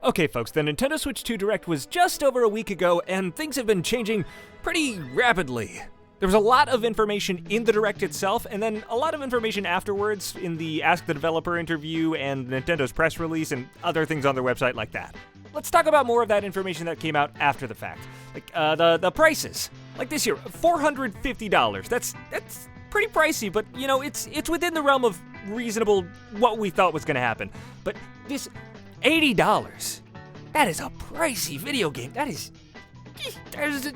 Okay, folks, the Nintendo Switch 2 Direct was just over a week ago, and things have been changing pretty rapidly. There was a lot of information in the Direct itself, and then a lot of information afterwards in the Ask the Developer interview and Nintendo's press release and other things on their website like that. Let's talk about more of that information that came out after the fact. Like, the prices. Like this year, $450. That's pretty pricey, but, you know, it's within the realm of reasonable what we thought was going to happen. But this $80, that is a pricey video game. There's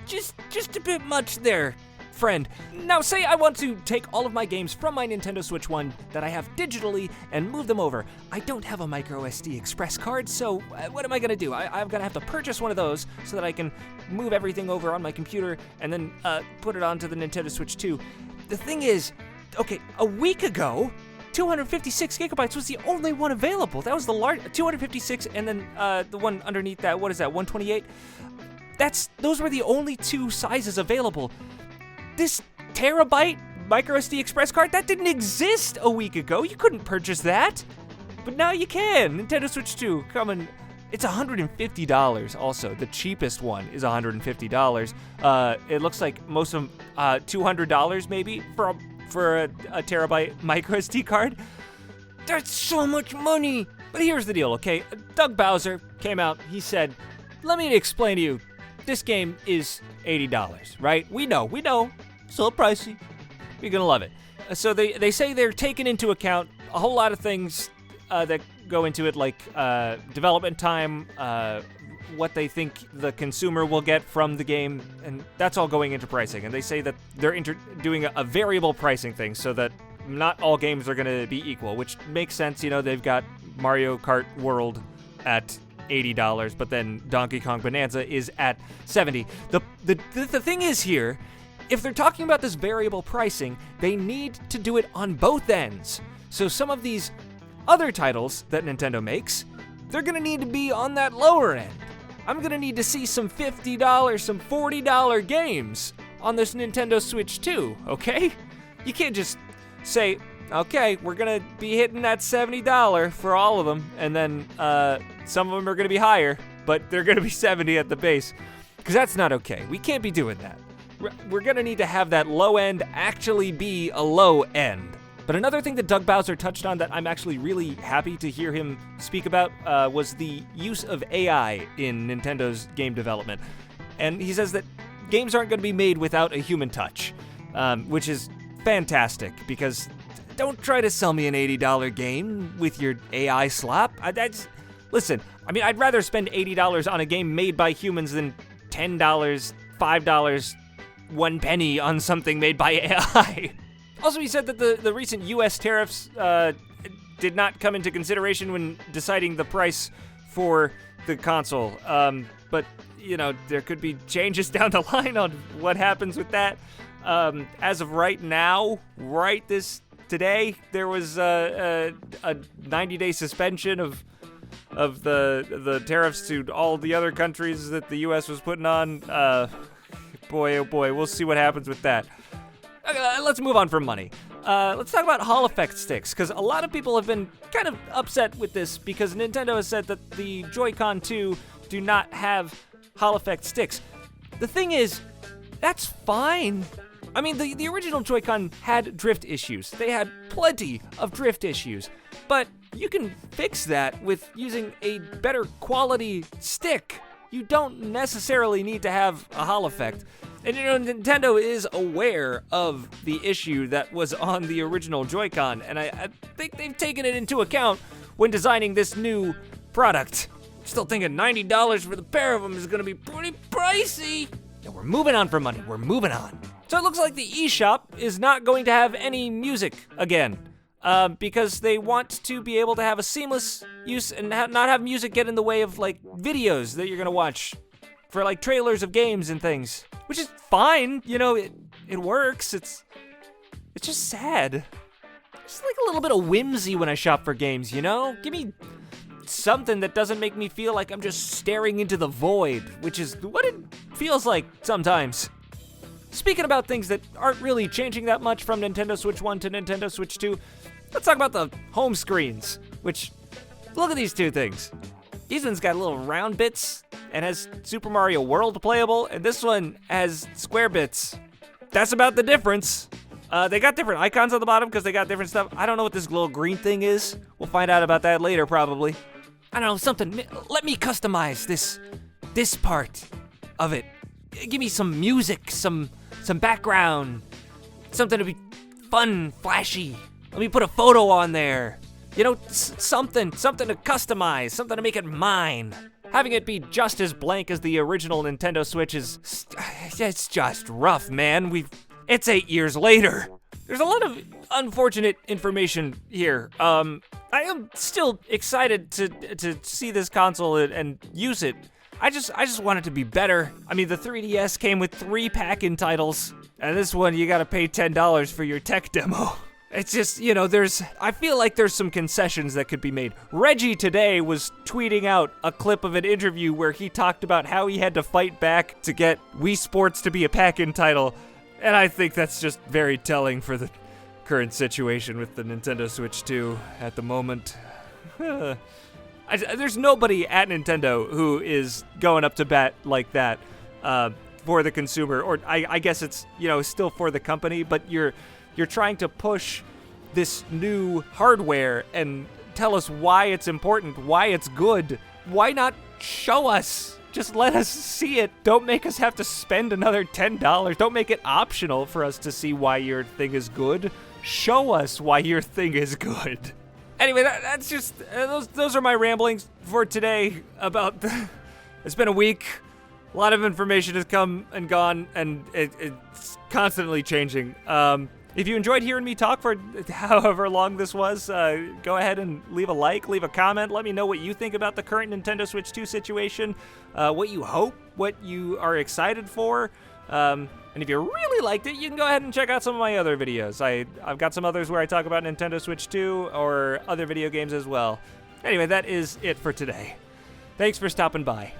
just a bit much there, friend. Now, say I want to take all of my games from my Nintendo Switch 1 that I have digitally and move them over. I don't have a microSD express card, so what am I going to do? I'm going to have to purchase one of those so that I can move everything over on my computer and then put it onto the Nintendo Switch 2. The thing is, okay, a week ago, 256 gigabytes was the only one available. That was the large 256, and then the one underneath that, what is that, 128? Those were the only two sizes available. This terabyte microSD express card, that didn't exist a week ago. You couldn't purchase that. But now you can. Nintendo Switch 2 coming. It's $150 also. The cheapest one is $150. It looks like most of them $200 maybe for a terabyte microSD card. That's so much money. But here's the deal, okay? Doug Bowser came out. He said, let me explain to you. This game is $80, right? We know. Still pricey. You're gonna love it. So they say they're taking into account a whole lot of things that go into it, like development time, what they think the consumer will get from the game, and that's all going into pricing. And they say that they're doing a variable pricing thing so that not all games are going to be equal, which makes sense. You know, they've got Mario Kart World at $80, but then Donkey Kong Bonanza is at $70. The thing is here, if they're talking about this variable pricing, they need to do it on both ends. So some of these other titles that Nintendo makes, they're going to need to be on that lower end. I'm going to need to see some $50, some $40 games on this Nintendo Switch 2, okay? You can't just say, okay, we're going to be hitting that $70 for all of them, and then some of them are going to be higher, but they're going to be $70 at the base, because that's not okay. We can't be doing that. We're going to need to have that low end actually be a low end. But another thing that Doug Bowser touched on that I'm actually really happy to hear him speak about was the use of AI in Nintendo's game development. And he says that games aren't going to be made without a human touch, which is fantastic, because don't try to sell me an $80 game with your AI slop. Listen, I mean, I'd rather spend $80 on a game made by humans than $10, $5, 1 penny on something made by AI. Also, he said that the recent U.S. tariffs did not come into consideration when deciding the price for the console. But, you know, there could be changes down the line on what happens with that. As of right now, today, there was a 90-day suspension of the tariffs to all the other countries that the U.S. was putting on. Boy, oh boy, we'll see what happens with that. Okay, let's move on from money. Let's talk about Hall effect sticks, because a lot of people have been kind of upset with this because Nintendo has said that the Joy-Con 2 do not have Hall effect sticks. The thing is, that's fine. I mean, the original Joy-Con had drift issues. They had plenty of drift issues. But you can fix that with using a better quality stick. You don't necessarily need to have a Hall effect. And you know, Nintendo is aware of the issue that was on the original Joy-Con, and I think they've taken it into account when designing this new product. Still thinking $90 for the pair of them is going to be pretty pricey. Yeah, we're moving on from money. We're moving on. So it looks like the eShop is not going to have any music again, because they want to be able to have a seamless use and not have music get in the way of, like, videos that you're going to watch for, like, trailers of games and things. Which is fine, you know, it works. It's just sad. Just like a little bit of whimsy when I shop for games, you know? Give me something that doesn't make me feel like I'm just staring into the void, which is what it feels like sometimes. Speaking about things that aren't really changing that much from Nintendo Switch 1 to Nintendo Switch 2, let's talk about the home screens, which, look at these two things. These ones got little round bits and has Super Mario World playable, and this one has square bits. That's about the difference. They got different icons on the bottom because they got different stuff. I don't know what this little green thing is. We'll find out about that later, probably. I don't know, something. Let me customize this part of it. Give me some music, some background, something to be fun, flashy. Let me put a photo on there. You know, something to customize, something to make it mine. Having it be just as blank as the original Nintendo Switch it's just rough, man. It's 8 years later. There's a lot of unfortunate information here. I am still excited to see this console and use it. I just want it to be better. I mean, the 3DS came with 3 pack-in titles, and this one you gotta pay $10 for your tech demo. It's just, you know, I feel like there's some concessions that could be made. Reggie today was tweeting out a clip of an interview where he talked about how he had to fight back to get Wii Sports to be a pack-in title, and I think that's just very telling for the current situation with the Nintendo Switch 2 at the moment. There's nobody at Nintendo who is going up to bat like that for the consumer, or I guess it's, you know, still for the company, but you're trying to push this new hardware and tell us why it's important, why it's good. Why not show us? Just let us see it. Don't make us have to spend another $10. Don't make it optional for us to see why your thing is good. Show us why your thing is good. Anyway, that's just, those are my ramblings for today about it's been a week. A lot of information has come and gone, and it's constantly changing. If you enjoyed hearing me talk for however long this was, go ahead and leave a like, leave a comment. Let me know what you think about the current Nintendo Switch 2 situation, what you hope, what you are excited for. And if you really liked it, you can go ahead and check out some of my other videos. I've got some others where I talk about Nintendo Switch 2 or other video games as well. Anyway, that is it for today. Thanks for stopping by.